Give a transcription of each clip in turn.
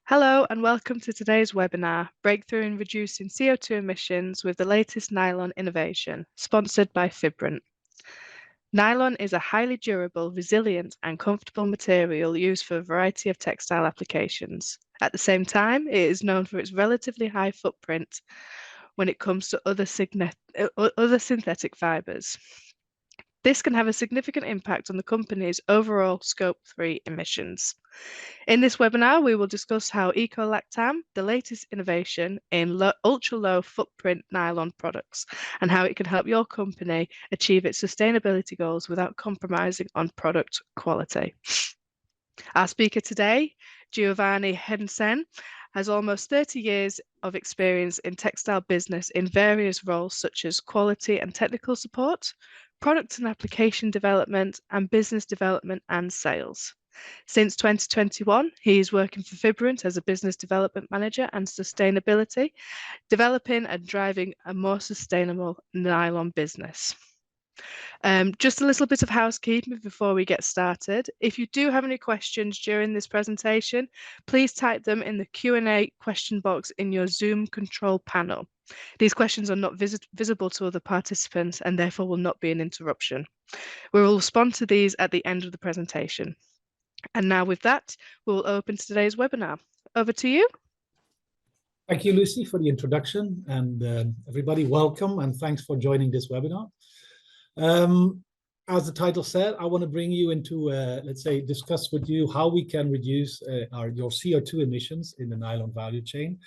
Hello and welcome to today's webinar, Breakthrough in Reducing CO2 Emissions with the latest nylon innovation, sponsored by Fibres. Nylon is a highly durable, resilient and comfortable material used for a variety of textile applications. At the same time, it is known for its relatively high footprint when it comes to other synthetic fibres. This can have a significant impact on the company's overall Scope 3 emissions. In this webinar, we will discuss how EcoLactam, the latest innovation in ultra-low footprint nylon products, and how it can help your company achieve its sustainability goals without compromising on product quality. Our speaker today, Giovanni Hensen, has almost 30 years of experience in textile business in various roles such as quality and technical support, product and application development, and business development and sales. Since 2021, he is working for Fibres as a business development manager and sustainability, developing and driving a more sustainable nylon business. Just a little bit of housekeeping before we get started. If you do have any questions during this presentation, please type them in the Q&A question box in your Zoom control panel. These questions are not visible to other participants and therefore will not be an interruption. We will respond to these at the end of the presentation. And now with that, we'll open today's webinar. Over to you. Thank you, Lucy, for the introduction, and everybody welcome and thanks for joining this webinar. As the title said, I want to bring you into, let's say, discuss with you how we can reduce your CO2 emissions in the nylon value chain.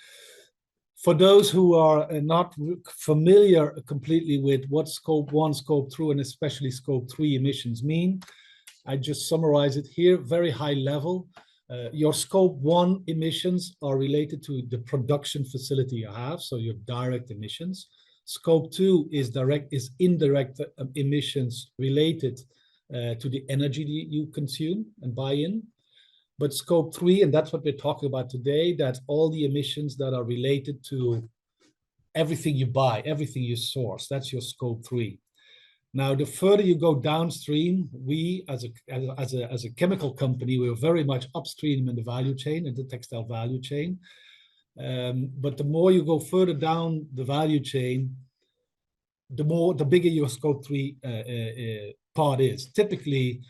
For those who are not familiar completely with what Scope 1, Scope 2, and especially Scope 3 emissions mean, I just summarize it here, very high level. Your Scope 1 emissions are related to the production facility you have, so your direct emissions. Scope 2 is indirect emissions related to the energy you consume and buy in. But Scope 3, and that's what we're talking about today, that's all the emissions that are related to everything you buy, everything you source. That's your Scope 3. Now, the further you go downstream, we as a chemical company, we're very much upstream in the value chain, in the textile value chain. But the more you go further down the value chain, the bigger your Scope 3 part is. Typically,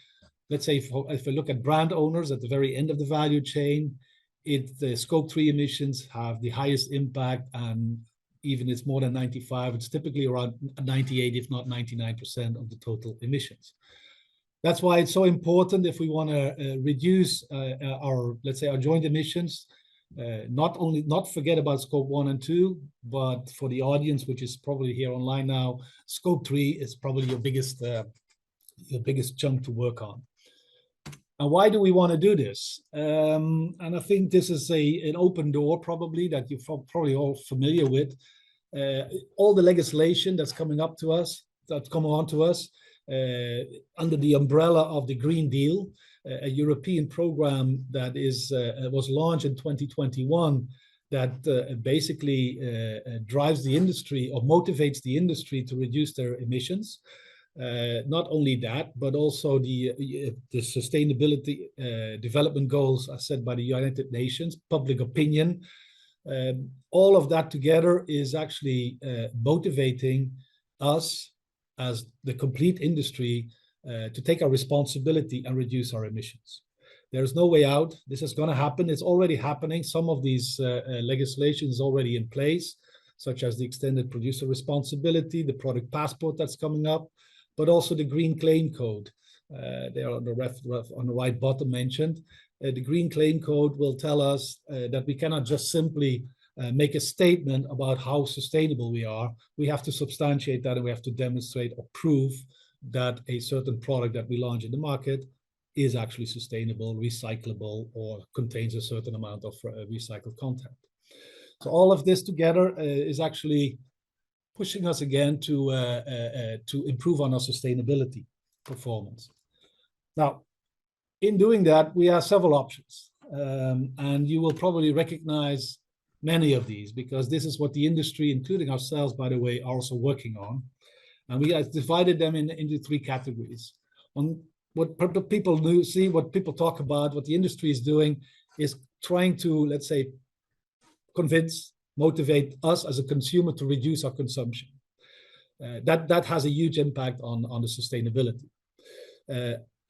let's say if we look at brand owners at the very end of the value chain, the Scope 3 emissions have the highest impact, and even it's more than 95, it's typically around 98, if not 99% of the total emissions. That's why it's so important if we want to reduce let's say, our joint emissions, not forget about Scope 1 and 2, but for the audience, which is probably here online now, Scope 3 is probably your biggest chunk to work on. And why do we want to do this? And I think this is an open door probably that you're probably all familiar with. All the legislation that's coming up to us, that's coming on to us under the umbrella of the Green Deal, a European program that was launched in 2021 that basically drives the industry or motivates the industry to reduce their emissions. Not only that, but also the sustainability development goals are set by the United Nations, public opinion. All of that together is actually motivating us as the complete industry to take our responsibility and reduce our emissions. There's no way out. This is going to happen. It's already happening. Some of these legislation is already in place, such as the extended producer responsibility, the product passport that's coming up, but also the Green Claim Code. They are on the right bottom mentioned. The Green Claim Code will tell us that we cannot just simply make a statement about how sustainable we are. We have to substantiate that, and we have to demonstrate or prove that a certain product that we launch in the market is actually sustainable, recyclable, or contains a certain amount of recycled content. So all of this together is actually pushing us again to improve on our sustainability performance. Now, in doing that, we have several options, and you will probably recognize many of these because this is what the industry, including ourselves, by the way, are also working on. And we have divided them into three categories. On what people see, what people talk about, what the industry is doing is trying to, let's say, convince, motivate us as a consumer to reduce our consumption. That has a huge impact on the sustainability.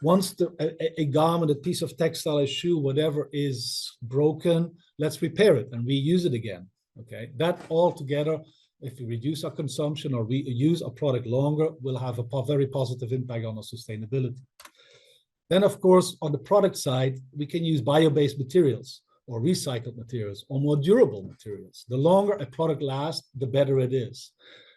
Once a garment, a piece of textile, a shoe, whatever is broken, let's repair it and reuse it again. Okay, that all together, if we reduce our consumption or reuse our product longer, will have a very positive impact on our sustainability. Then, of course, on the product side, we can use bio-based materials or recycled materials or more durable materials. The longer a product lasts, the better it is.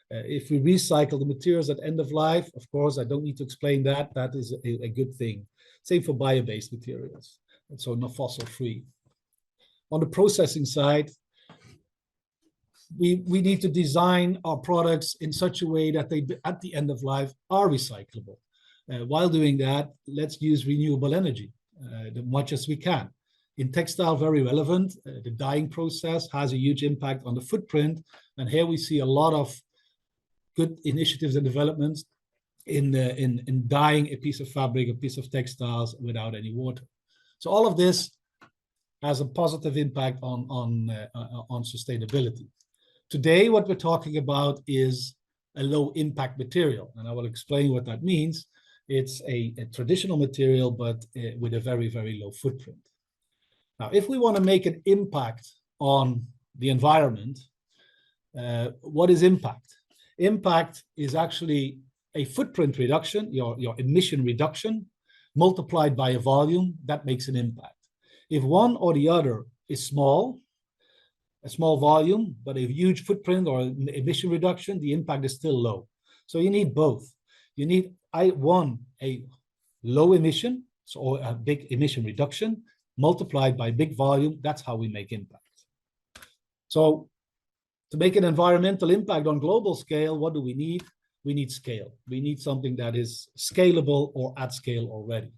If we recycle the materials at end of life, of course, I don't need to explain that. That is a good thing. Same for bio-based materials, and so not fossil-free. On the processing side, we need to design our products in such a way that they, at the end of life, are recyclable. While doing that, let's use renewable energy as much as we can. In textile, very relevant. The dyeing process has a huge impact on the footprint, and here we see a lot of good initiatives and developments in dyeing a piece of fabric, a piece of textiles without any water. So all of this has a positive impact on sustainability. Today, what we're talking about is a low impact material, and I will explain what that means. It's a traditional material, but with a very, very low footprint. Now, if we want to make an impact on the environment, what is impact? Impact is actually a footprint reduction, your emission reduction, multiplied by a volume that makes an impact. If one or the other is small, a small volume, but a huge footprint or emission reduction, the impact is still low. So you need both. You need, one, a low emission, so a big emission reduction, multiplied by big volume. That's how we make impact. So to make an environmental impact on global scale, what do we need? We need scale. We need something that is scalable or at scale already.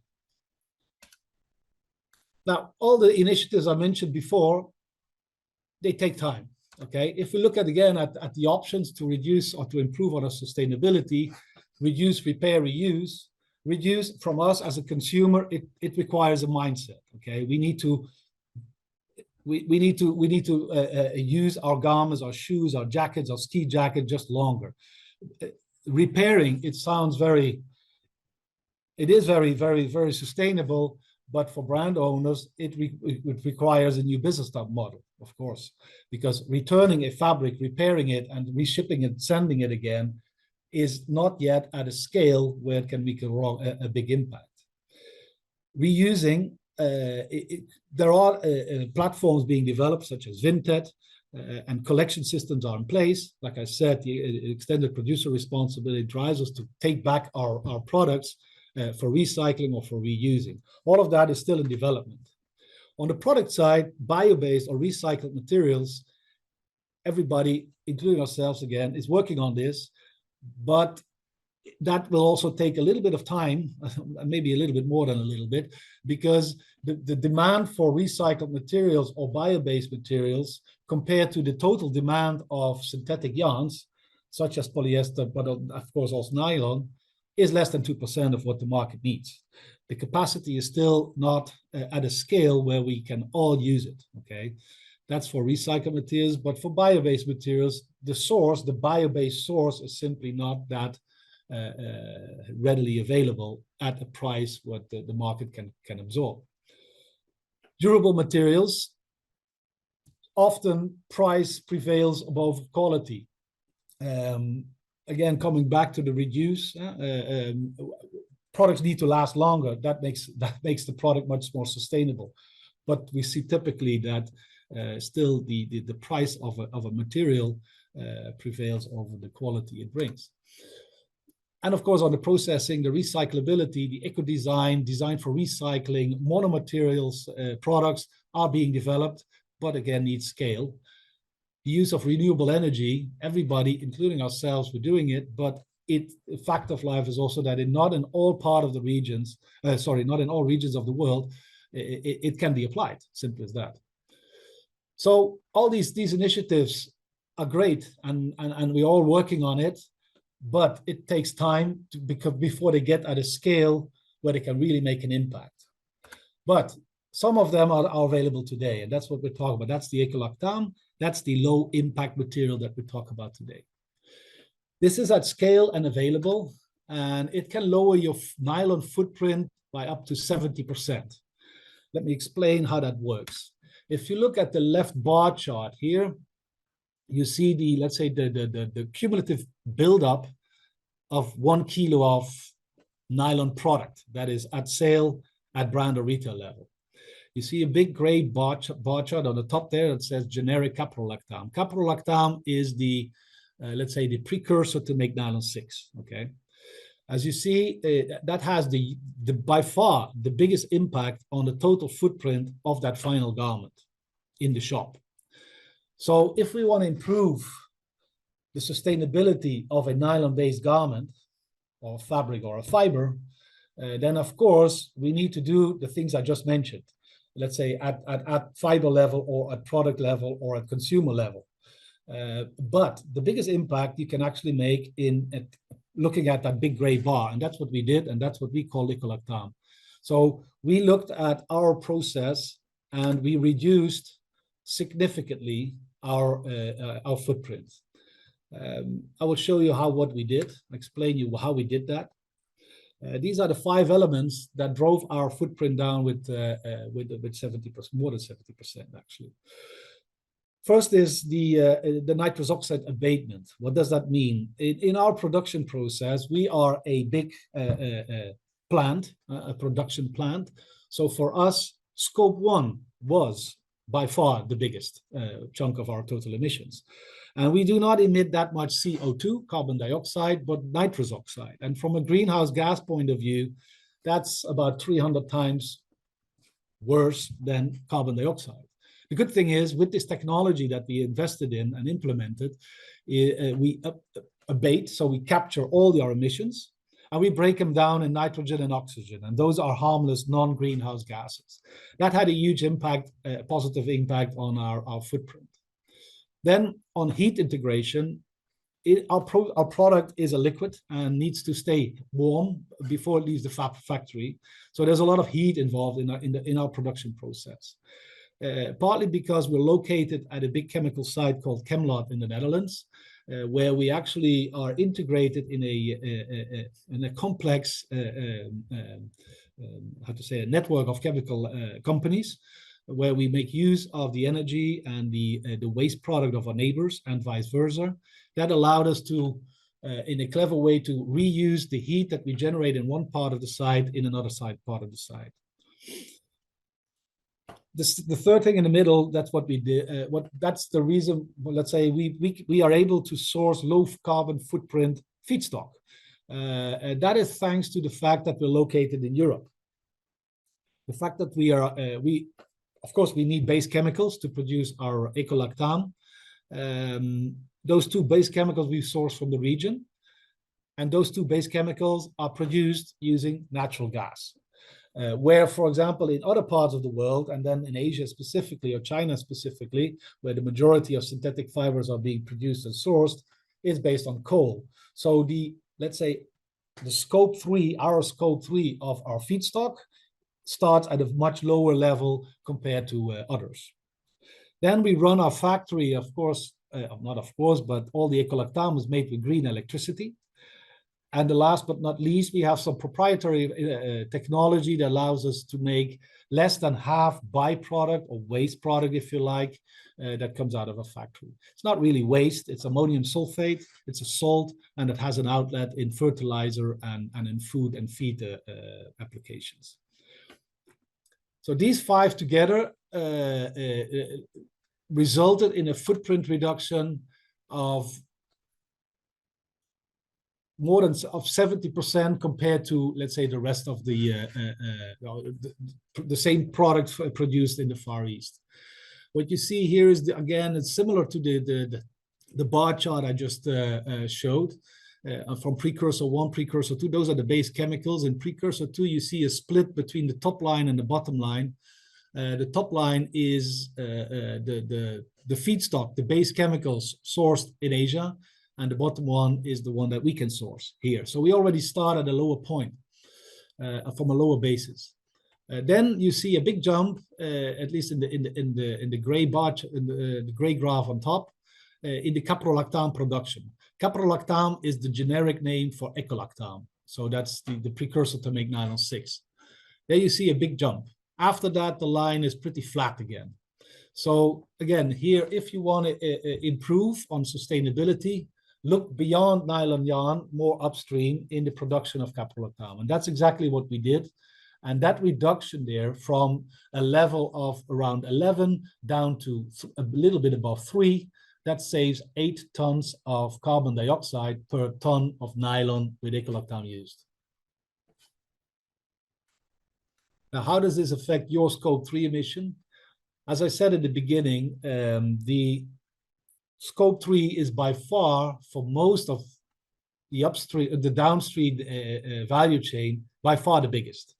Now, all the initiatives I mentioned before, they take time, okay? If we look at the options to reduce or to improve on our sustainability, reduce, repair, reuse. Reduce, from us as a consumer, it requires a mindset, okay? We need to use our garments, our shoes, our jackets, our ski jacket just longer. Repairing, it sounds it is very, very, very sustainable, but for brand owners, it requires a new business model, of course, because returning a fabric, repairing it, and reshipping it, sending it again, is not yet at a scale where it can make a big impact. Reusing, there are platforms being developed, such as Vinted, and collection systems are in place. Like I said, the extended producer responsibility drives us to take back our products for recycling or for reusing. All of that is still in development. On the product side, bio-based or recycled materials, everybody, including ourselves again, is working on this, but that will also take a little bit of time, maybe a little bit more than a little bit, because the demand for recycled materials or bio-based materials compared to the total demand of synthetic yarns, such as polyester, but of course also nylon, is less than 2% of what the market needs. The capacity is still not at a scale where we can all use it, okay? That's for recycled materials, but for bio-based materials, the bio-based source is simply not that readily available at a price what the market can absorb. Durable materials, often price prevails above quality. Again, coming back to the reduce, products need to last longer. That makes the product much more sustainable. But we see typically that still the price of a material prevails over the quality it brings. And of course, on the processing, the recyclability, the eco-design, design for recycling, monomaterials products are being developed, but again, need scale. The use of renewable energy, everybody, including ourselves, we're doing it, but the fact of life is also that not in all regions of the world, it can be applied, simple as that. So all these initiatives are great, and we're all working on it, but it takes time before they get at a scale where they can really make an impact. But Some of them are available today, and that's what we're talking about. That's the EcoLactam. That's the low impact material that we talk about today. This is at scale and available, and it can lower your nylon footprint by up to 70%. Let me explain how that works. If you look at the left bar chart here, you see the, let's say, the cumulative buildup of 1 kilo of nylon product that is at sale at brand or retail level. You see a big gray bar chart on the top there that says generic caprolactam. Caprolactam is the, let's say, the precursor to make nylon 6, okay? As you see, that has the by far the biggest impact on the total footprint of that final garment in the shop. So if we want to improve the sustainability of a nylon-based garment or fabric or a fiber, then of course we need to do the things I just mentioned, let's say at fiber level or at product level or at consumer level. But the biggest impact you can actually make in looking at that big gray bar, and that's what we did, and that's what we call EcoLactam. So we looked at our process and we reduced significantly our footprint. I will show you what we did, explain you how we did that. These are the 5 elements that drove our footprint down with 70%, more than 70% actually. First is the nitrous oxide abatement. What does that mean? In our production process, we are a big plant, a production plant. So for us, scope 1 was by far the biggest chunk of our total emissions. And we do not emit that much CO2, carbon dioxide, but nitrous oxide. And from a greenhouse gas point of view, that's about 300 times worse than carbon dioxide. The good thing is, with this technology that we invested in and implemented, we abate, so we capture all our emissions, and we break them down in nitrogen and oxygen, and those are harmless, non-greenhouse gases. That had a huge impact, positive impact on our footprint. Then on heat integration, our product is a liquid and needs to stay warm before it leaves the factory. So there's a lot of heat involved in our production process. Partly because we're located at a big chemical site called Chemlot in the Netherlands, where we actually are integrated in a complex, how to say, a network of chemical companies, where we make use of the energy and the waste product of our neighbors and vice versa. That allowed us to, in a clever way, to reuse the heat that we generate in one part of the site in another part of the site. The third thing in the middle, that's what we did. That's the reason. Well, let's say we are able to source low carbon footprint feedstock. That is thanks to the fact that we're located in Europe. The fact that of course, we need base chemicals to produce our EcoLactam. Those 2 base chemicals we source from the region, and those 2 base chemicals are produced using natural gas. Where, for example, in other parts of the world, and then in Asia specifically, or China specifically, where the majority of synthetic fibers are being produced and sourced, is based on coal. So let's say the scope 3, our scope 3 of our feedstock starts at a much lower level compared to others. Then we run our factory, of course, not of course, but all the EcoLactam is made with green electricity. And the last but not least, we have some proprietary technology that allows us to make less than half byproduct or waste product, if you like, that comes out of a factory. It's not really waste, it's ammonium sulfate, it's a salt, and it has an outlet in fertilizer and in food and feed applications. So these 5 together resulted in a footprint reduction of more than 70% compared to, let's say, the rest of the same product produced in the Far East. What you see here is, again, it's similar to the bar chart I just showed from precursor 1, precursor 2. Those are the base chemicals. In precursor 2, you see a split between the top line and the bottom line. The top line is the feedstock, the base chemicals sourced in Asia, and the bottom one is the one that we can source here. So we already start at a lower point, from a lower basis. Then you see a big jump, at least in the gray bar, the gray graph on top, in the caprolactam production. Caprolactam is the generic name for EcoLactam, so that's the precursor to make nylon 6. There you see a big jump. After that, the line is pretty flat again. So again, here, if you want to improve on sustainability, look beyond nylon yarn, more upstream in the production of caprolactam, and that's exactly what we did. And that reduction there from a level of around 11 down to a little bit above 3, that saves 8 tons of carbon dioxide per ton of nylon with EcoLactam used. Now, how does this affect your Scope 3 emission? As I said at the beginning, the Scope 3 is by far, for most of the upstream, the downstream value chain, by far the biggest.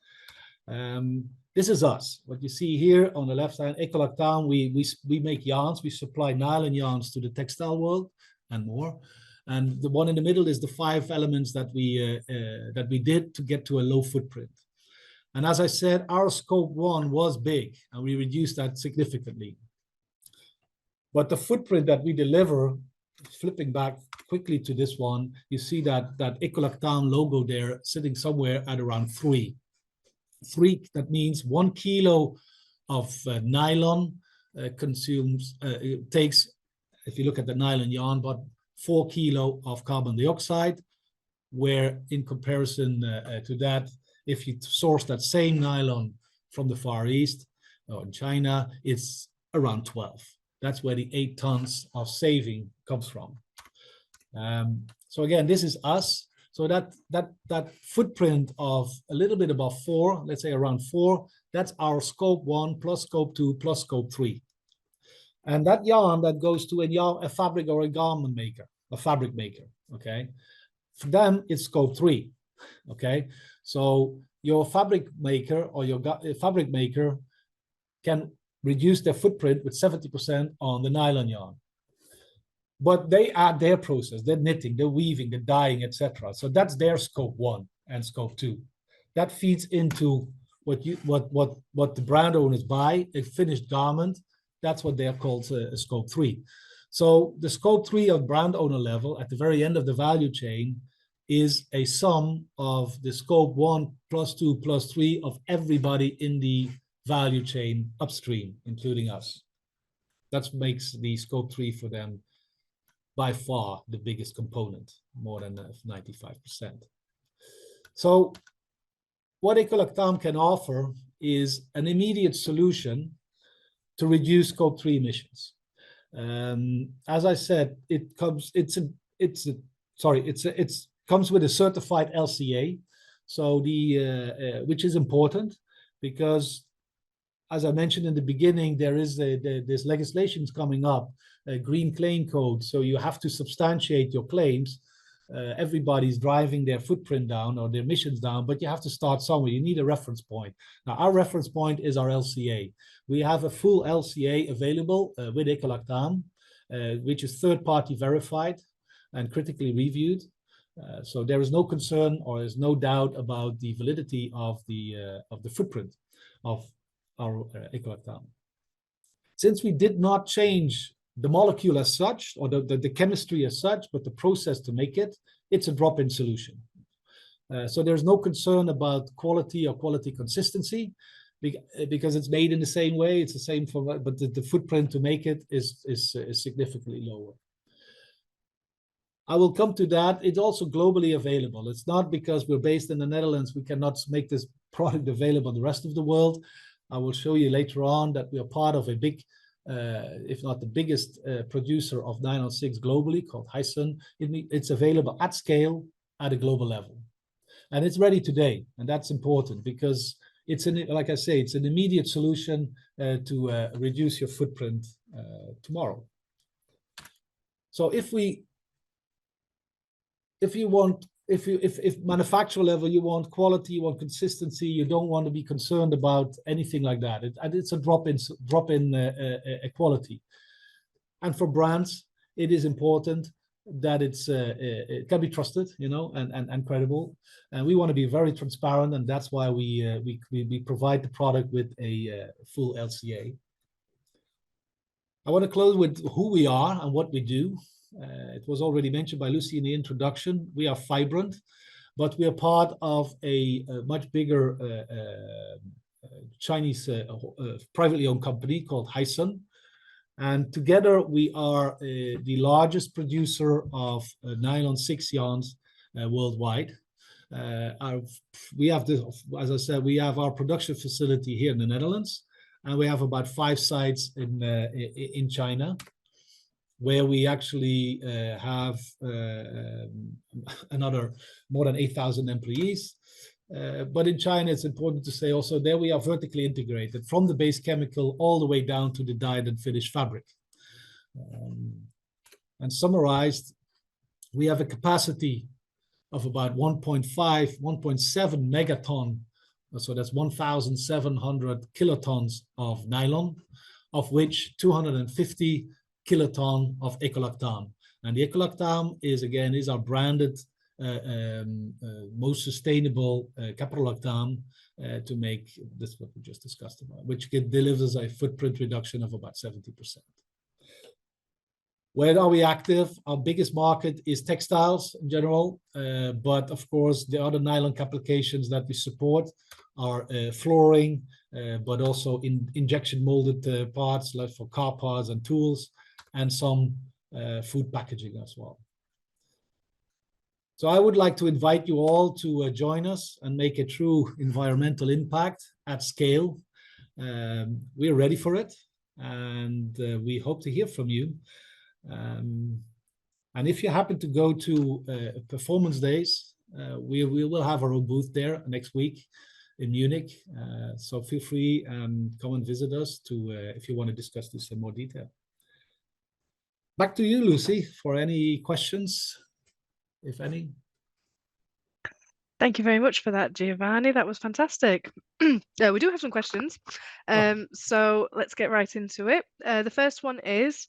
This is us. What you see here on the left side, EcoLactam, we make yarns. We supply nylon yarns to the textile world and more. And the one in the middle is the 5 elements that we did to get to a low footprint. And as I said, our Scope 1 was big, and we reduced that significantly. But the footprint that we deliver, flipping back quickly to this one, you see that EcoLactam logo there sitting somewhere at around 3. 3, that means 1 kilo of nylon takes, if you look at the nylon yarn, but 4 kilo of carbon dioxide, where in comparison to that, if you source that same nylon from the Far East or in China, it's around 12. That's where the 8 tons of saving comes from. So again, this is us. So that footprint of a little bit above 4, let's say around 4, that's our Scope 1 plus Scope 2 plus Scope 3. And that yarn that goes to a fabric or a garment maker, a fabric maker, okay? For them, it's Scope 3, okay? So your fabric maker or your fabric maker can reduce their footprint with 70% on the nylon yarn. But they add their process, their knitting, their weaving, the dyeing, etc. So that's their Scope 1 and Scope 2. That feeds into what the brand owners buy, a finished garment. That's what they're called a Scope 3. So the Scope 3 of brand owner level at the very end of the value chain is a sum of the Scope 1 plus 2 plus 3 of everybody in the value chain upstream, including us. That makes the Scope 3 for them by far the biggest component, more than 95%. So what EcoLactam can offer is an immediate solution to reduce Scope 3 emissions. As I said, it comes with a certified LCA, so which is important because, as I mentioned in the beginning, there is this legislation coming up, a green claim code. So you have to substantiate your claims. Everybody's driving their footprint down or their emissions down, but you have to start somewhere. You need a reference point. Now, our reference point is our LCA. We have a full LCA available with EcoLactam, which is third-party verified and critically reviewed. So there is no concern or there's no doubt about the validity of the footprint of our EcoLactam. Since we did not change the molecule as such or the chemistry as such, but the process to make it, it's a drop-in solution. So there's no concern about quality or quality consistency because it's made in the same way. It's the same but the footprint to make it is significantly lower. I will come to that. It's also globally available. It's not because we're based in the Netherlands, we cannot make this product available in the rest of the world. I will show you later on that we are part of a big, if not the biggest producer of nylon 6 globally called Hyson. It's available at scale at a global level. And it's ready today. And that's important because it's, like I say, it's an immediate solution to reduce your footprint tomorrow. So if manufacturer level, you want quality, you want consistency, you don't want to be concerned about anything like that. It's a drop-in quality. And for brands, it is important that it can be trusted, you know, and credible. And we want to be very transparent, and that's why we provide the product with a full LCA. I want to close with who we are and what we do. It was already mentioned by Lucy in the introduction. We are Fibrant, but we are part of a much bigger Chinese privately owned company called Hysun. And together we are the largest producer of nylon 6 yarns worldwide. We have as I said, we have our production facility here in the Netherlands, and we have about 5 sites in China, where we actually have another more than 8,000 employees. But in China, it's important to say also there we are vertically integrated from the base chemical all the way down to the dyed and finished fabric. And summarized, we have a capacity of about 1.5, 1.7 megaton. So that's 1,700 kilotons of nylon, of which 250 kiloton of EcoLactam. And the EcoLactam is our branded most sustainable caprolactam to make this what we just discussed about, which delivers a footprint reduction of about 70%. Where are we active? Our biggest market is textiles in general, but of course the other nylon applications that we support are flooring, but also in injection molded parts like for car parts and tools, and some food packaging as well. So I would like to invite you all to join us and make a true environmental impact at scale. We're ready for it, and we hope to hear from you. And if you happen to go to Performance Days, we will have our own booth there next week in Munich. So feel free and come and visit us if you want to discuss this in more detail. Back to you, Lucy, for any questions, if any. Thank you very much for that, Giovanni. That was fantastic. We do have some questions. So let's get right into it. The first one is,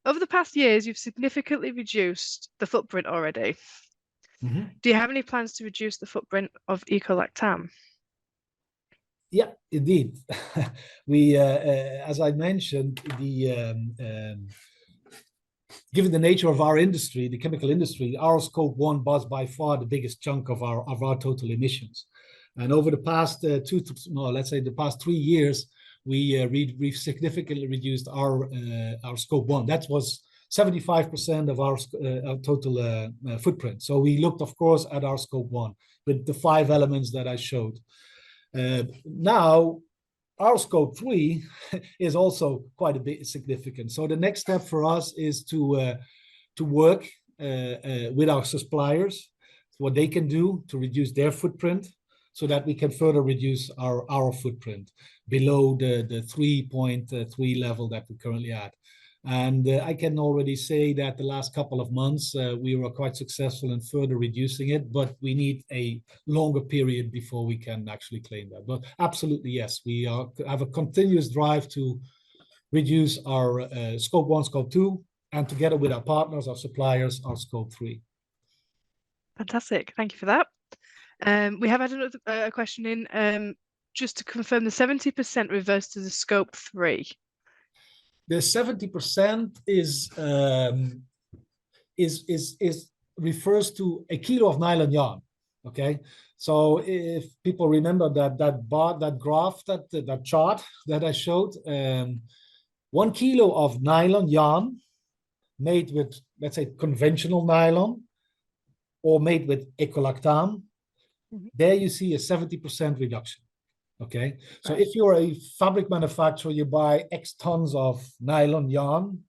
over the past years, you've significantly reduced the footprint already. Mm-hmm. Do you have any plans to reduce the footprint of EcoLactam? Yeah, indeed. We, as I mentioned, given the nature of our industry, the chemical industry, our scope 1 was by far the biggest chunk of our total emissions. And over the past let's say the past 3 years, we've significantly reduced our scope 1. That was 75% of our total footprint. So we looked, of course, at our scope 1 with the 5 elements that I showed. Now, our scope 3 is also quite a bit significant. So the next step for us is to work with our suppliers, what they can do to reduce their footprint, so that we can further reduce our footprint below the 3.3 level that we're currently at. And I can already say that the last couple of months, we were quite successful in further reducing it, but we need a longer period before we can actually claim that. But absolutely, yes, we have a continuous drive to reduce our scope 1, scope 2, and together with our partners, our suppliers, our scope 3. Fantastic. Thank you for that. We have had another question in, just to confirm the 70% reverse to the scope 3. The 70% refers to a kilo of nylon yarn. Okay, so if people remember that graph, that chart that I showed, 1 kilo of nylon yarn made with, let's say, conventional nylon or made with EcoLactam, there you see a 70% reduction. Okay, so if you're a fabric manufacturer, you buy X tons of nylon yarn,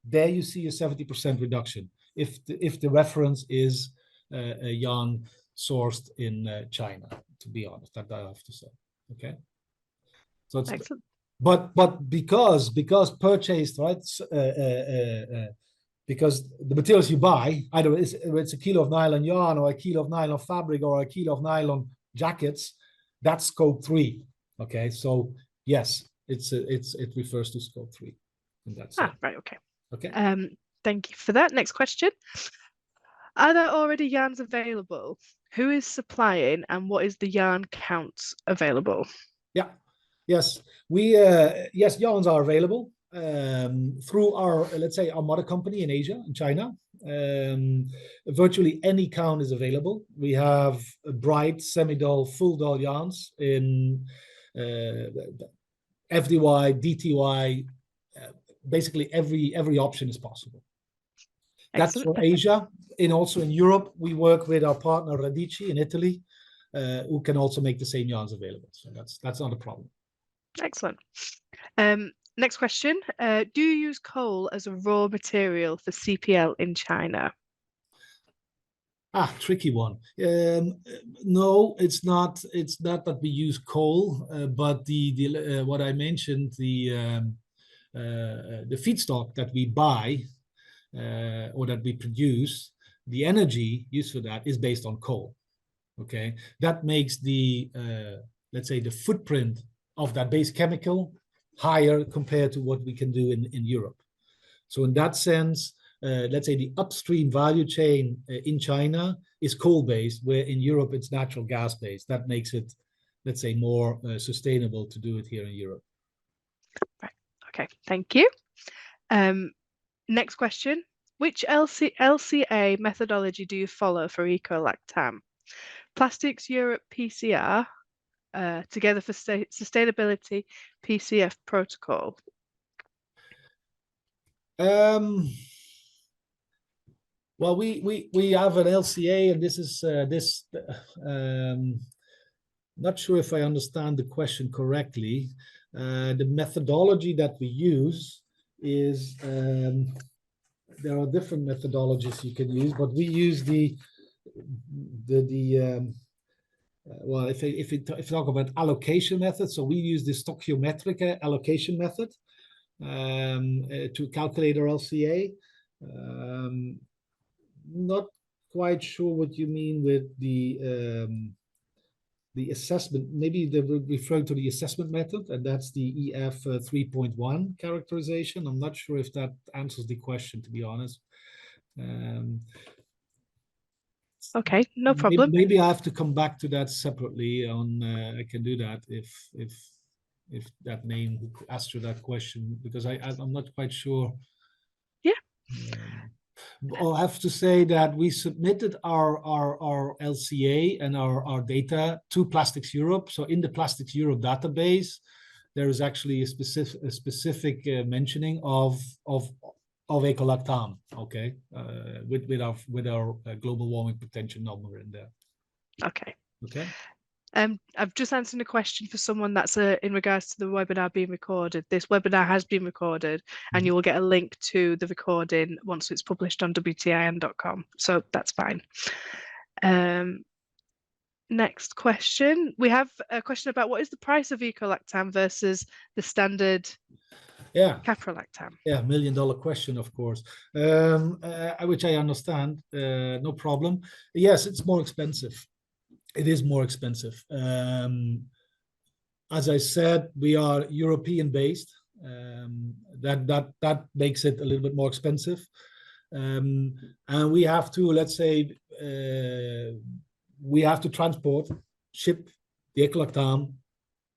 there you see a 70% reduction. If the reference is a yarn sourced in China, to be honest, that I have to say. Okay, so it's excellent. But because purchased, right? Because the materials you buy, either it's a kilo of nylon yarn or a kilo of nylon fabric or a kilo of nylon jackets, that's scope 3. Okay, so yes, it refers to scope 3. And that's right. Okay. Okay. Thank you for that. Next question. Are there already yarns available? Who is supplying and what is the yarn count available? Yeah, yes, yes, yarns are available through our, let's say, our mother company in Asia, in China. Virtually any count is available. We have bright, semi-dull, full dull yarns in FDY, DTY. Basically, every option is possible. That's Excellent. for Asia. And also in Europe, we work with our partner Radici in Italy, who can also make the same yarns available. So that's not a problem. Excellent. Next question. Do you use coal as a raw material for CPL in China? Tricky one. No, it's not. It's not that we use coal, but the what I mentioned, the feedstock that we buy or that we produce, the energy used for that is based on coal. Okay, that makes the let's say the footprint of that base chemical higher compared to what we can do in Europe. So in that sense, let's say the upstream value chain in China is coal-based, where in Europe it's natural gas-based. That makes it, let's say, more sustainable to do it here in Europe. Right. Okay. Thank you. Next question. Which LCA methodology do you follow for EcoLactam? Plastics Europe PCR, Together for Sustainability PCF protocol. Well, we have an LCA, and this is not sure if I understand the question correctly. The methodology that we use is there are different methodologies you can use, but we use well, if you talk about allocation method, so we use the stoichiometric allocation method to calculate our LCA. Not quite sure what you mean with the assessment. Maybe they were referring to the assessment method, and that's the EF 3.1 characterization. I'm not sure if that answers the question, to be honest. Okay, no problem. Maybe I have to come back to that separately. I can do that if that name who asked you that question, because I'm not quite sure. Yeah. I'll have to say that we submitted our LCA and our data to Plastics Europe. So in the Plastics Europe database, there is actually a specific mentioning of EcoLactam, okay, with our global warming potential number in there. Okay. Okay. I've just answered a question for someone that's in regards to the webinar being recorded. This webinar has been recorded, and you will get a link to the recording once it's published on WTIM.com. So that's fine. Next question. We have a question about what is the price of EcoLactam versus the standard caprolactam? Yeah, $1 million question, of course, which I understand. No problem. Yes, it's more expensive. It is more expensive. As I said, we are European based. That makes it a little bit more expensive. And we have to, let's say, we have to ship the EcoLactam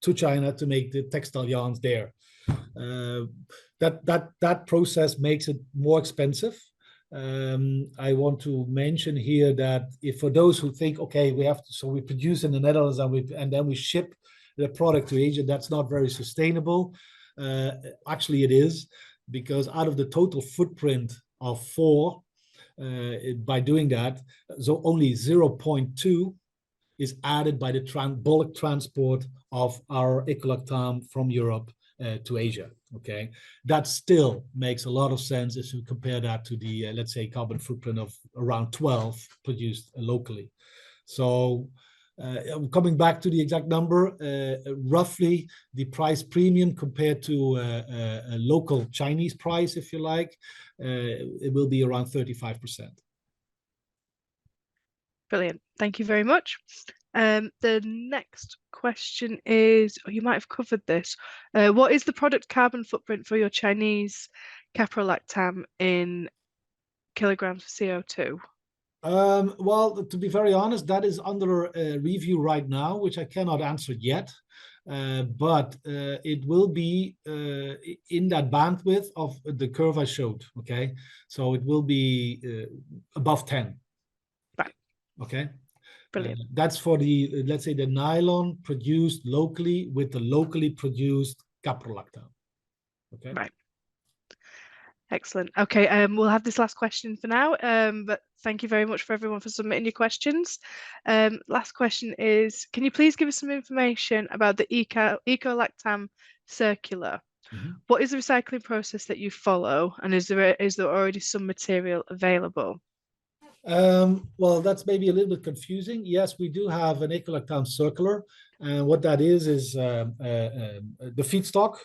to China to make the textile yarns there. That process makes it more expensive. I want to mention here that if for those who think, okay, we produce in the Netherlands and then we ship the product to Asia, that's not very sustainable. Actually, it is, because out of the total footprint of 4, by doing that, so only 0.2 is added by the bulk transport of our EcoLactam from Europe to Asia. Okay, that still makes a lot of sense if you compare that to the let's say carbon footprint of around 12 produced locally. So coming back to the exact number, roughly the price premium compared to a local Chinese price, if you like, it will be around 35%. Brilliant. Thank you very much. The next question is, you might have covered this. What is the product carbon footprint for your Chinese caprolactam in kilograms of CO2? Well, to be very honest, that is under review right now, which I cannot answer yet. But it will be in that bandwidth of the curve I showed. Okay, so it will be above 10. Right. Okay. Brilliant. That's for the, let's say, the nylon produced locally with the locally produced caprolactam. Okay. Right. Excellent. Okay, we'll have this last question for now, but thank you very much for everyone for submitting your questions. Last question is, can you please give us some information about the EcoLactam circular? What is the recycling process that you follow, and is there already some material available? Well, that's maybe a little bit confusing. Yes, we do have an EcoLactam circular, and what that is the feedstock.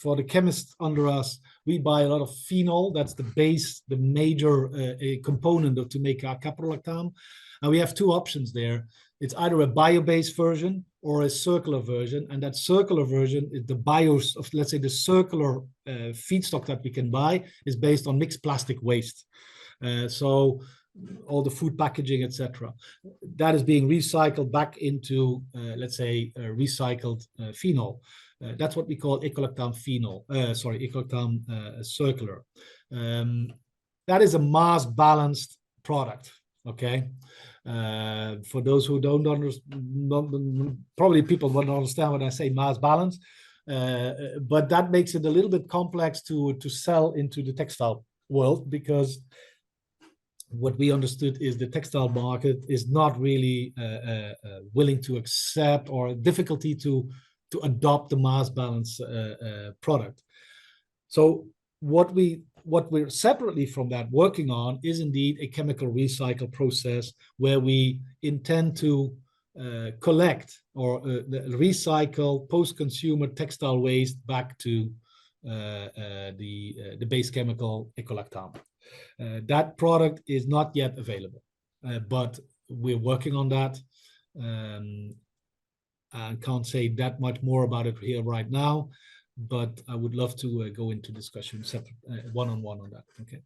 For the chemists under us, we buy a lot of phenol. That's the base, the major component to make our caprolactam. And we have two options there. It's either a bio-based version or a circular version, and that circular version is the bios of, let's say, the circular feedstock that we can buy is based on mixed plastic waste. So all the food packaging, etc. That is being recycled back into, let's say, recycled phenol. That's what we call EcoLactam phenol. EcoLactam circular. That is a mass balanced product. Okay. For those who don't understand, probably people won't understand when I say mass balance, but that makes it a little bit complex to sell into the textile world, because what we understood is the textile market is not really willing to accept, or difficulty to adopt the mass balance product. So what we're separately from that working on is indeed a chemical recycle process where we intend to collect or recycle post-consumer textile waste back to the base chemical EcoLactam. That product is not yet available, but we're working on that. I can't say that much more about it here right now, but I would love to go into discussion separate, one-on-one on that. Okay.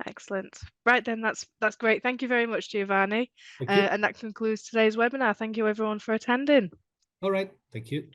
Excellent. Right then, that's great. Thank you very much, Giovanni. Thank you. And that concludes today's webinar. Thank you everyone for attending. All right. Thank you.